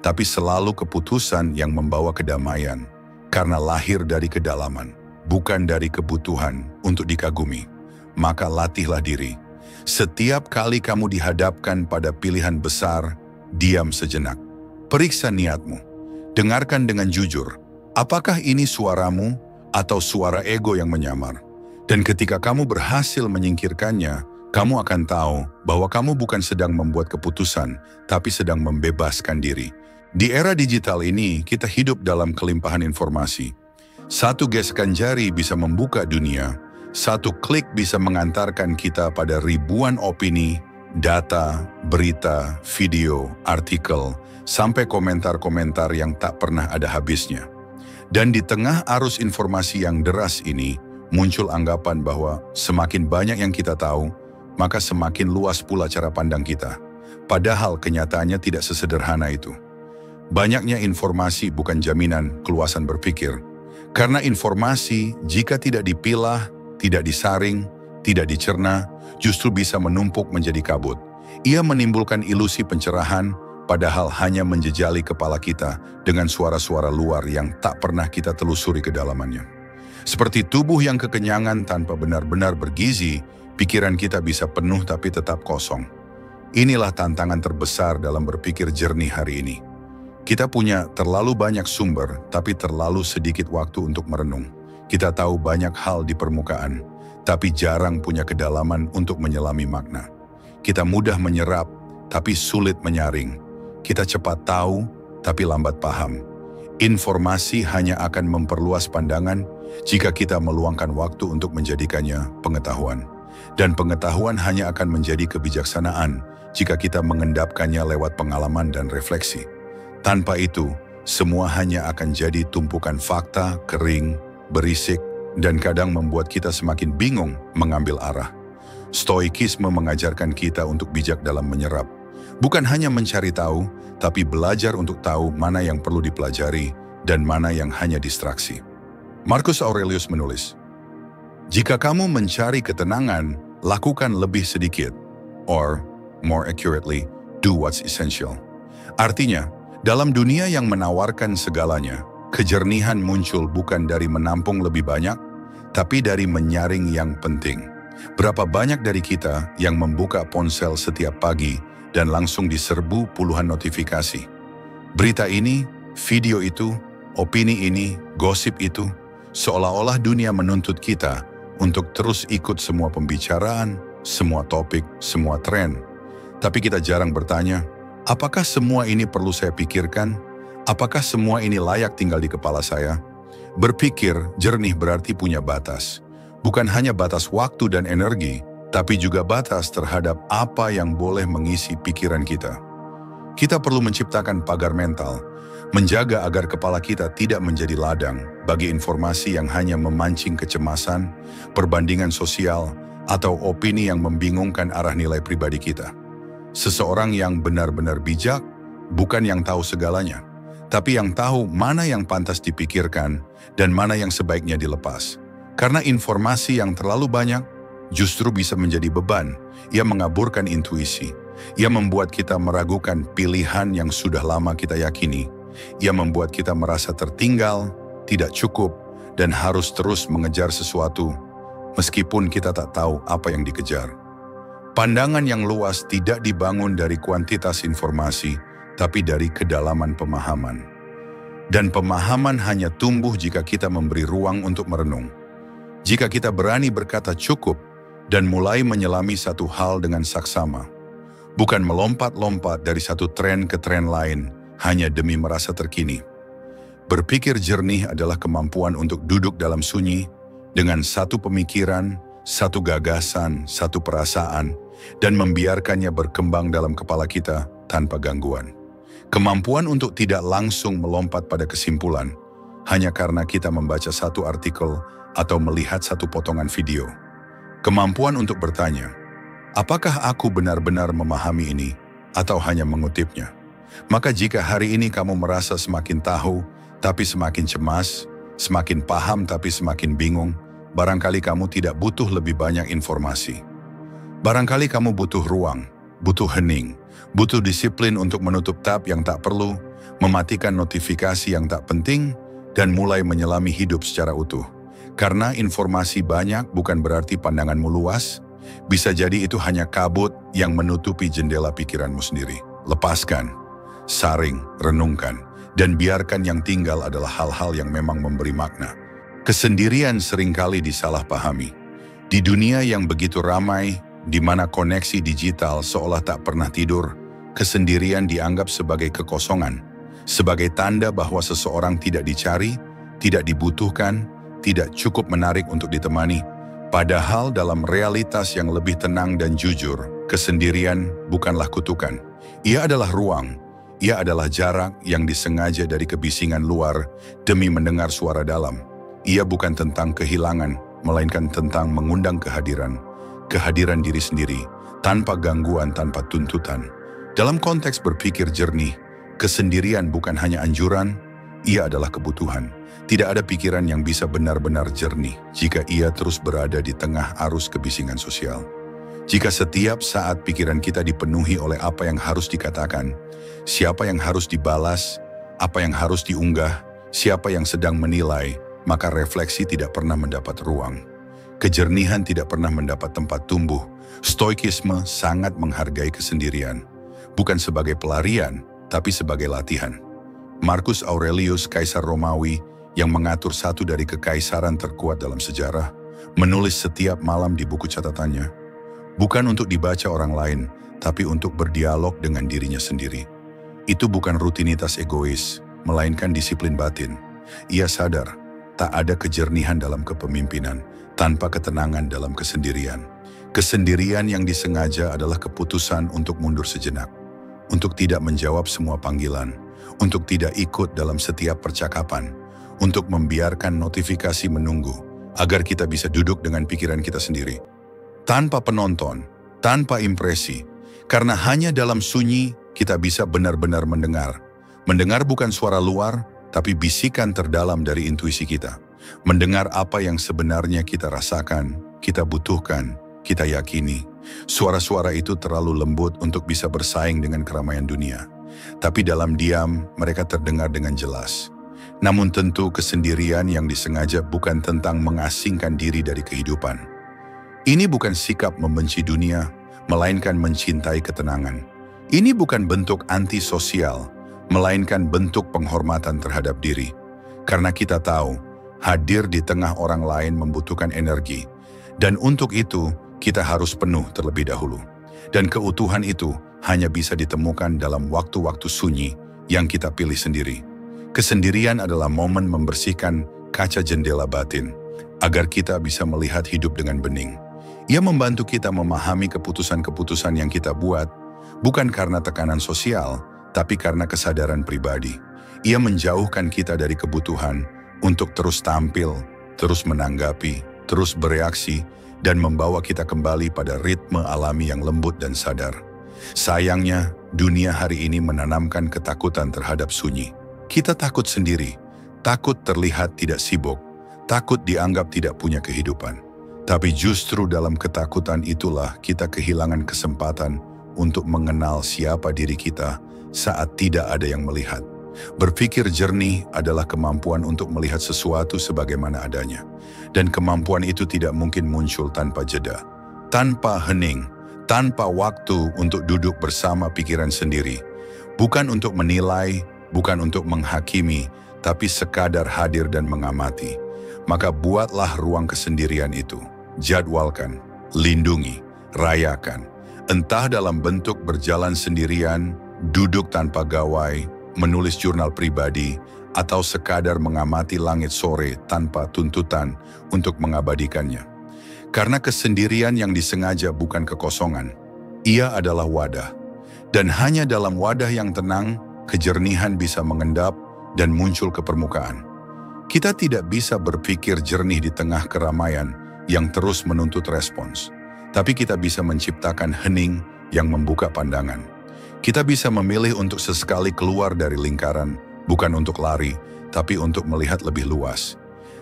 tapi selalu keputusan yang membawa kedamaian, karena lahir dari kedalaman. Bukan dari kebutuhan untuk dikagumi. Maka latihlah diri. Setiap kali kamu dihadapkan pada pilihan besar, diam sejenak. Periksa niatmu. Dengarkan dengan jujur. Apakah ini suaramu atau suara ego yang menyamar? Dan ketika kamu berhasil menyingkirkannya, kamu akan tahu bahwa kamu bukan sedang membuat keputusan, tapi sedang membebaskan diri. Di era digital ini, kita hidup dalam kelimpahan informasi. Satu gesekan jari bisa membuka dunia, satu klik bisa mengantarkan kita pada ribuan opini, data, berita, video, artikel, sampai komentar-komentar yang tak pernah ada habisnya. Dan di tengah arus informasi yang deras ini, muncul anggapan bahwa semakin banyak yang kita tahu, maka semakin luas pula cara pandang kita. Padahal kenyataannya tidak sesederhana itu. Banyaknya informasi bukan jaminan keluasan berpikir. Karena informasi, jika tidak dipilah, tidak disaring, tidak dicerna, justru bisa menumpuk menjadi kabut. Ia menimbulkan ilusi pencerahan, padahal hanya menjejali kepala kita dengan suara-suara luar yang tak pernah kita telusuri kedalamannya. Seperti tubuh yang kekenyangan tanpa benar-benar bergizi, pikiran kita bisa penuh tapi tetap kosong. Inilah tantangan terbesar dalam berpikir jernih hari ini. Kita punya terlalu banyak sumber, tapi terlalu sedikit waktu untuk merenung. Kita tahu banyak hal di permukaan, tapi jarang punya kedalaman untuk menyelami makna. Kita mudah menyerap, tapi sulit menyaring. Kita cepat tahu, tapi lambat paham. Informasi hanya akan memperluas pandangan jika kita meluangkan waktu untuk menjadikannya pengetahuan. Dan pengetahuan hanya akan menjadi kebijaksanaan jika kita mengendapkannya lewat pengalaman dan refleksi. Tanpa itu, semua hanya akan jadi tumpukan fakta, kering, berisik, dan kadang membuat kita semakin bingung mengambil arah. Stoikisme mengajarkan kita untuk bijak dalam menyerap. Bukan hanya mencari tahu, tapi belajar untuk tahu mana yang perlu dipelajari dan mana yang hanya distraksi. Marcus Aurelius menulis, "Jika kamu mencari ketenangan, lakukan lebih sedikit, or, more accurately, do what's essential." Artinya, dalam dunia yang menawarkan segalanya, kejernihan muncul bukan dari menampung lebih banyak, tapi dari menyaring yang penting. Berapa banyak dari kita yang membuka ponsel setiap pagi dan langsung diserbu puluhan notifikasi? Berita ini, video itu, opini ini, gosip itu, seolah-olah dunia menuntut kita untuk terus ikut semua pembicaraan, semua topik, semua tren. Tapi kita jarang bertanya, apakah semua ini perlu saya pikirkan? Apakah semua ini layak tinggal di kepala saya? Berpikir jernih berarti punya batas. Bukan hanya batas waktu dan energi, tapi juga batas terhadap apa yang boleh mengisi pikiran kita. Kita perlu menciptakan pagar mental, menjaga agar kepala kita tidak menjadi ladang bagi informasi yang hanya memancing kecemasan, perbandingan sosial, atau opini yang membingungkan arah nilai pribadi kita. Seseorang yang benar-benar bijak, bukan yang tahu segalanya, tapi yang tahu mana yang pantas dipikirkan dan mana yang sebaiknya dilepas. Karena informasi yang terlalu banyak justru bisa menjadi beban. Ia mengaburkan intuisi. Ia membuat kita meragukan pilihan yang sudah lama kita yakini. Ia membuat kita merasa tertinggal, tidak cukup, dan harus terus mengejar sesuatu, meskipun kita tak tahu apa yang dikejar. Pandangan yang luas tidak dibangun dari kuantitas informasi, tapi dari kedalaman pemahaman. Dan pemahaman hanya tumbuh jika kita memberi ruang untuk merenung. Jika kita berani berkata cukup dan mulai menyelami satu hal dengan saksama. Bukan melompat-lompat dari satu tren ke tren lain hanya demi merasa terkini. Berpikir jernih adalah kemampuan untuk duduk dalam sunyi dengan satu pemikiran, satu gagasan, satu perasaan, dan membiarkannya berkembang dalam kepala kita tanpa gangguan. Kemampuan untuk tidak langsung melompat pada kesimpulan hanya karena kita membaca satu artikel atau melihat satu potongan video. Kemampuan untuk bertanya, apakah aku benar-benar memahami ini atau hanya mengutipnya? Maka jika hari ini kamu merasa semakin tahu tapi semakin cemas, semakin paham tapi semakin bingung, barangkali kamu tidak butuh lebih banyak informasi. Barangkali kamu butuh ruang, butuh hening, butuh disiplin untuk menutup tab yang tak perlu, mematikan notifikasi yang tak penting, dan mulai menyelami hidup secara utuh. Karena informasi banyak bukan berarti pandanganmu luas, bisa jadi itu hanya kabut yang menutupi jendela pikiranmu sendiri. Lepaskan, saring, renungkan, dan biarkan yang tinggal adalah hal-hal yang memang memberi makna. Kesendirian seringkali disalahpahami. Di dunia yang begitu ramai, di mana koneksi digital seolah tak pernah tidur, kesendirian dianggap sebagai kekosongan, sebagai tanda bahwa seseorang tidak dicari, tidak dibutuhkan, tidak cukup menarik untuk ditemani. Padahal dalam realitas yang lebih tenang dan jujur, kesendirian bukanlah kutukan. Ia adalah ruang, ia adalah jarak yang disengaja dari kebisingan luar demi mendengar suara dalam. Ia bukan tentang kehilangan, melainkan tentang mengundang kehadiran. Kehadiran diri sendiri, tanpa gangguan, tanpa tuntutan. Dalam konteks berpikir jernih, kesendirian bukan hanya anjuran, ia adalah kebutuhan. Tidak ada pikiran yang bisa benar-benar jernih jika ia terus berada di tengah arus kebisingan sosial. Jika setiap saat pikiran kita dipenuhi oleh apa yang harus dikatakan, siapa yang harus dibalas, apa yang harus diunggah, siapa yang sedang menilai, maka refleksi tidak pernah mendapat ruang. Kejernihan tidak pernah mendapat tempat tumbuh. Stoikisme sangat menghargai kesendirian, bukan sebagai pelarian, tapi sebagai latihan. Marcus Aurelius, kaisar Romawi, yang mengatur satu dari kekaisaran terkuat dalam sejarah, menulis setiap malam di buku catatannya, bukan untuk dibaca orang lain, tapi untuk berdialog dengan dirinya sendiri. Itu bukan rutinitas egois, melainkan disiplin batin. Ia sadar, tak ada kejernihan dalam kepemimpinan, tanpa ketenangan dalam kesendirian. Kesendirian yang disengaja adalah keputusan untuk mundur sejenak, untuk tidak menjawab semua panggilan, untuk tidak ikut dalam setiap percakapan, untuk membiarkan notifikasi menunggu, agar kita bisa duduk dengan pikiran kita sendiri. Tanpa penonton, tanpa impresi, karena hanya dalam sunyi kita bisa benar-benar mendengar. Mendengar bukan suara luar, tapi bisikan terdalam dari intuisi kita. Mendengar apa yang sebenarnya kita rasakan, kita butuhkan, kita yakini. Suara-suara itu terlalu lembut untuk bisa bersaing dengan keramaian dunia. Tapi dalam diam, mereka terdengar dengan jelas. Namun tentu kesendirian yang disengaja bukan tentang mengasingkan diri dari kehidupan. Ini bukan sikap membenci dunia, melainkan mencintai ketenangan. Ini bukan bentuk antisosial, melainkan bentuk penghormatan terhadap diri. Karena kita tahu, hadir di tengah orang lain membutuhkan energi. Dan untuk itu, kita harus penuh terlebih dahulu. Dan keutuhan itu hanya bisa ditemukan dalam waktu-waktu sunyi yang kita pilih sendiri. Kesendirian adalah momen membersihkan kaca jendela batin, agar kita bisa melihat hidup dengan bening. Ia membantu kita memahami keputusan-keputusan yang kita buat, bukan karena tekanan sosial, tapi karena kesadaran pribadi. Ia menjauhkan kita dari kebutuhan untuk terus tampil, terus menanggapi, terus bereaksi, dan membawa kita kembali pada ritme alami yang lembut dan sadar. Sayangnya, dunia hari ini menanamkan ketakutan terhadap sunyi. Kita takut sendiri, takut terlihat tidak sibuk, takut dianggap tidak punya kehidupan. Tapi justru dalam ketakutan itulah kita kehilangan kesempatan untuk mengenal siapa diri kita saat tidak ada yang melihat. Berpikir jernih adalah kemampuan untuk melihat sesuatu sebagaimana adanya. Dan kemampuan itu tidak mungkin muncul tanpa jeda, tanpa hening, tanpa waktu untuk duduk bersama pikiran sendiri. Bukan untuk menilai, bukan untuk menghakimi, tapi sekadar hadir dan mengamati. Maka buatlah ruang kesendirian itu. Jadwalkan, lindungi, rayakan. Entah dalam bentuk berjalan sendirian, duduk tanpa gawai, menulis jurnal pribadi, atau sekadar mengamati langit sore tanpa tuntutan untuk mengabadikannya. Karena kesendirian yang disengaja bukan kekosongan, ia adalah wadah. Dan hanya dalam wadah yang tenang, kejernihan bisa mengendap dan muncul ke permukaan. Kita tidak bisa berpikir jernih di tengah keramaian yang terus menuntut respons. Tapi kita bisa menciptakan hening yang membuka pandangan. Kita bisa memilih untuk sesekali keluar dari lingkaran, bukan untuk lari, tapi untuk melihat lebih luas.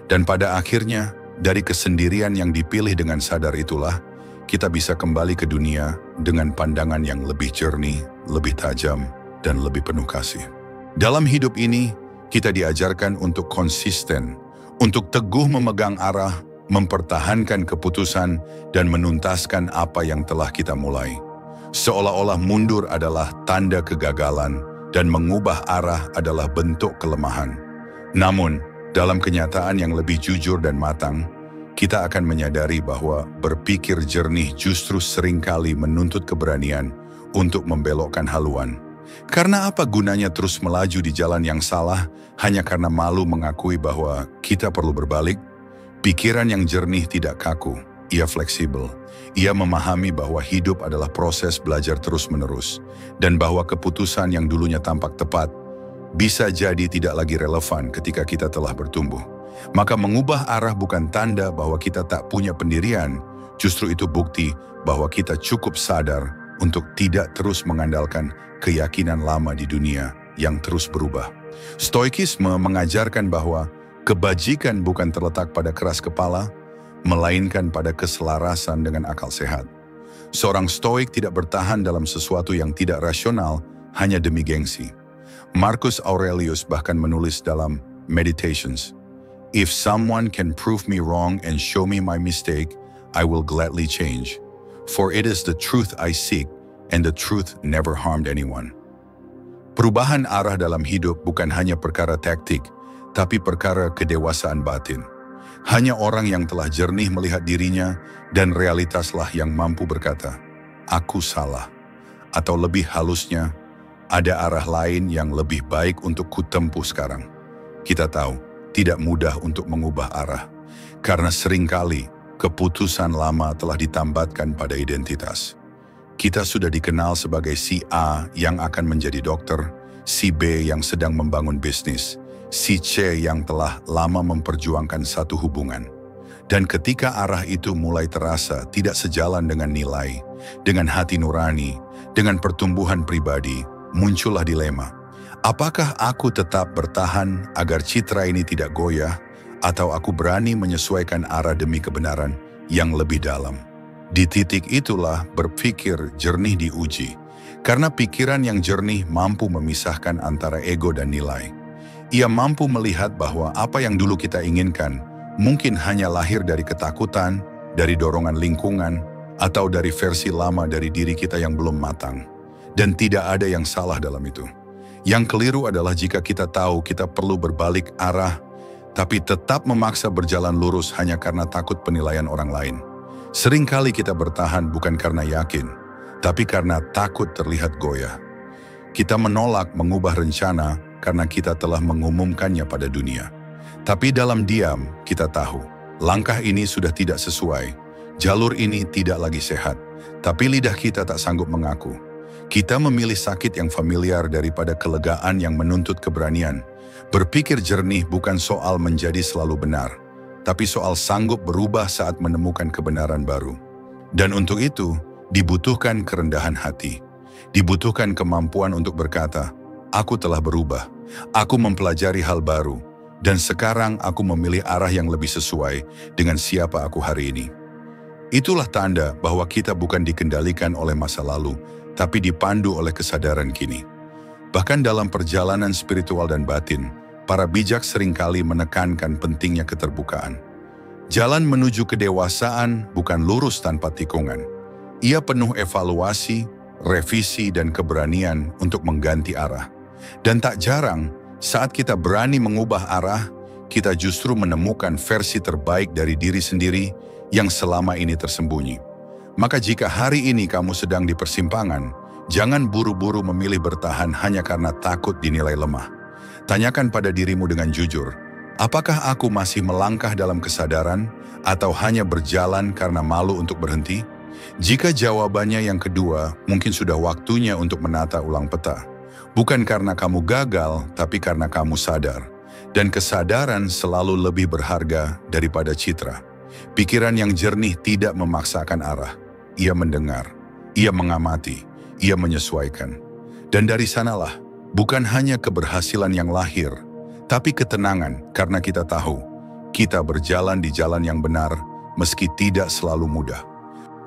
Dan pada akhirnya, dari kesendirian yang dipilih dengan sadar itulah, kita bisa kembali ke dunia dengan pandangan yang lebih jernih, lebih tajam, dan lebih penuh kasih. Dalam hidup ini, kita diajarkan untuk konsisten, untuk teguh memegang arah, mempertahankan keputusan, dan menuntaskan apa yang telah kita mulai. Seolah-olah mundur adalah tanda kegagalan, dan mengubah arah adalah bentuk kelemahan. Namun, dalam kenyataan yang lebih jujur dan matang, kita akan menyadari bahwa berpikir jernih justru seringkali menuntut keberanian untuk membelokkan haluan. Karena apa gunanya terus melaju di jalan yang salah hanya karena malu mengakui bahwa kita perlu berbalik? Pikiran yang jernih tidak kaku, ia fleksibel. Ia memahami bahwa hidup adalah proses belajar terus-menerus, dan bahwa keputusan yang dulunya tampak tepat bisa jadi tidak lagi relevan ketika kita telah bertumbuh. Maka mengubah arah bukan tanda bahwa kita tak punya pendirian, justru itu bukti bahwa kita cukup sadar untuk tidak terus mengandalkan keyakinan lama di dunia yang terus berubah. Stoikisme mengajarkan bahwa kebajikan bukan terletak pada keras kepala, melainkan pada keselarasan dengan akal sehat. Seorang stoik tidak bertahan dalam sesuatu yang tidak rasional hanya demi gengsi. Marcus Aurelius bahkan menulis dalam Meditations, "If someone can prove me wrong and show me my mistake, I will gladly change. For it is the truth I seek, and the truth never harmed anyone." Perubahan arah dalam hidup bukan hanya perkara taktik, tapi perkara kedewasaan batin. Hanya orang yang telah jernih melihat dirinya dan realitaslah yang mampu berkata, "Aku salah." Atau lebih halusnya, ada arah lain yang lebih baik untuk kutempuh sekarang. Kita tahu, tidak mudah untuk mengubah arah, karena seringkali keputusan lama telah ditambatkan pada identitas. Kita sudah dikenal sebagai si A yang akan menjadi dokter, si B yang sedang membangun bisnis, si C yang telah lama memperjuangkan satu hubungan. Dan ketika arah itu mulai terasa tidak sejalan dengan nilai, dengan hati nurani, dengan pertumbuhan pribadi, muncullah dilema. Apakah aku tetap bertahan agar citra ini tidak goyah, atau aku berani menyesuaikan arah demi kebenaran yang lebih dalam? Di titik itulah berpikir jernih diuji, karena pikiran yang jernih mampu memisahkan antara ego dan nilai. Ia mampu melihat bahwa apa yang dulu kita inginkan mungkin hanya lahir dari ketakutan, dari dorongan lingkungan, atau dari versi lama dari diri kita yang belum matang. Dan tidak ada yang salah dalam itu. Yang keliru adalah jika kita tahu kita perlu berbalik arah, tapi tetap memaksa berjalan lurus hanya karena takut penilaian orang lain. Seringkali kita bertahan bukan karena yakin, tapi karena takut terlihat goyah. Kita menolak mengubah rencana karena kita telah mengumumkannya pada dunia. Tapi dalam diam, kita tahu, langkah ini sudah tidak sesuai, Jalur ini tidak lagi sehat, tapi lidah kita tak sanggup mengaku. Kita memilih sakit yang familiar daripada kelegaan yang menuntut keberanian. Berpikir jernih bukan soal menjadi selalu benar, tapi soal sanggup berubah saat menemukan kebenaran baru. Dan untuk itu, dibutuhkan kerendahan hati. Dibutuhkan kemampuan untuk berkata, "Aku telah berubah, aku mempelajari hal baru, dan sekarang aku memilih arah yang lebih sesuai dengan siapa aku hari ini." Itulah tanda bahwa kita bukan dikendalikan oleh masa lalu, tapi dipandu oleh kesadaran kini. Bahkan dalam perjalanan spiritual dan batin, para bijak seringkali menekankan pentingnya keterbukaan. Jalan menuju kedewasaan bukan lurus tanpa tikungan. Ia penuh evaluasi, revisi, dan keberanian untuk mengganti arah. Dan tak jarang, saat kita berani mengubah arah, kita justru menemukan versi terbaik dari diri sendiri yang selama ini tersembunyi. Maka jika hari ini kamu sedang di persimpangan, jangan buru-buru memilih bertahan hanya karena takut dinilai lemah. Tanyakan pada dirimu dengan jujur, apakah aku masih melangkah dalam kesadaran atau hanya berjalan karena malu untuk berhenti? Jika jawabannya yang kedua, mungkin sudah waktunya untuk menata ulang peta. Bukan karena kamu gagal, tapi karena kamu sadar. Dan kesadaran selalu lebih berharga daripada citra. Pikiran yang jernih tidak memaksakan arah. Ia mendengar, ia mengamati, ia menyesuaikan. Dan dari sanalah, bukan hanya keberhasilan yang lahir, tapi ketenangan karena kita tahu, kita berjalan di jalan yang benar meski tidak selalu mudah.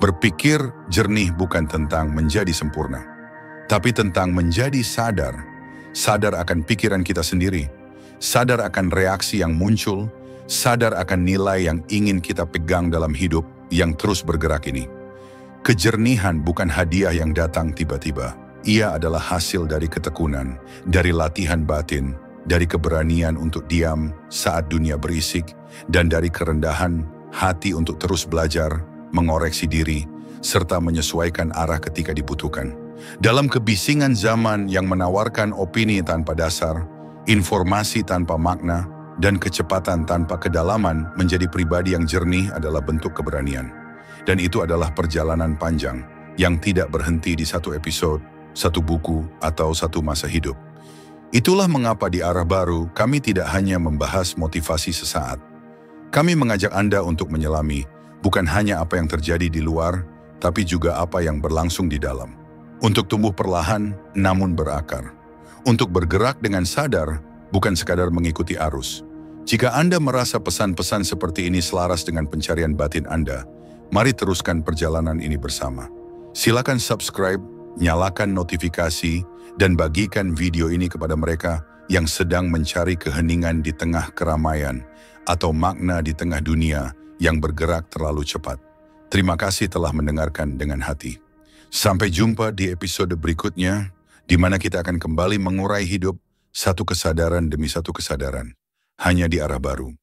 Berpikir jernih bukan tentang menjadi sempurna, tapi tentang menjadi sadar. Sadar akan pikiran kita sendiri, sadar akan reaksi yang muncul, sadar akan nilai yang ingin kita pegang dalam hidup yang terus bergerak ini. Kejernihan bukan hadiah yang datang tiba-tiba. Ia adalah hasil dari ketekunan, dari latihan batin, dari keberanian untuk diam saat dunia berisik, dan dari kerendahan hati untuk terus belajar, mengoreksi diri, serta menyesuaikan arah ketika dibutuhkan. Dalam kebisingan zaman yang menawarkan opini tanpa dasar, informasi tanpa makna, dan kecepatan tanpa kedalaman, menjadi pribadi yang jernih adalah bentuk keberanian. Dan itu adalah perjalanan panjang yang tidak berhenti di satu episode, satu buku, atau satu masa hidup. Itulah mengapa di Arah Baru kami tidak hanya membahas motivasi sesaat. Kami mengajak Anda untuk menyelami bukan hanya apa yang terjadi di luar, tapi juga apa yang berlangsung di dalam. Untuk tumbuh perlahan namun berakar. Untuk bergerak dengan sadar, bukan sekadar mengikuti arus. Jika Anda merasa pesan-pesan seperti ini selaras dengan pencarian batin Anda, mari teruskan perjalanan ini bersama. Silakan subscribe, nyalakan notifikasi, dan bagikan video ini kepada mereka yang sedang mencari keheningan di tengah keramaian atau makna di tengah dunia yang bergerak terlalu cepat. Terima kasih telah mendengarkan dengan hati. Sampai jumpa di episode berikutnya, di mana kita akan kembali mengurai hidup satu kesadaran demi satu kesadaran. Hanya di Arah Baru.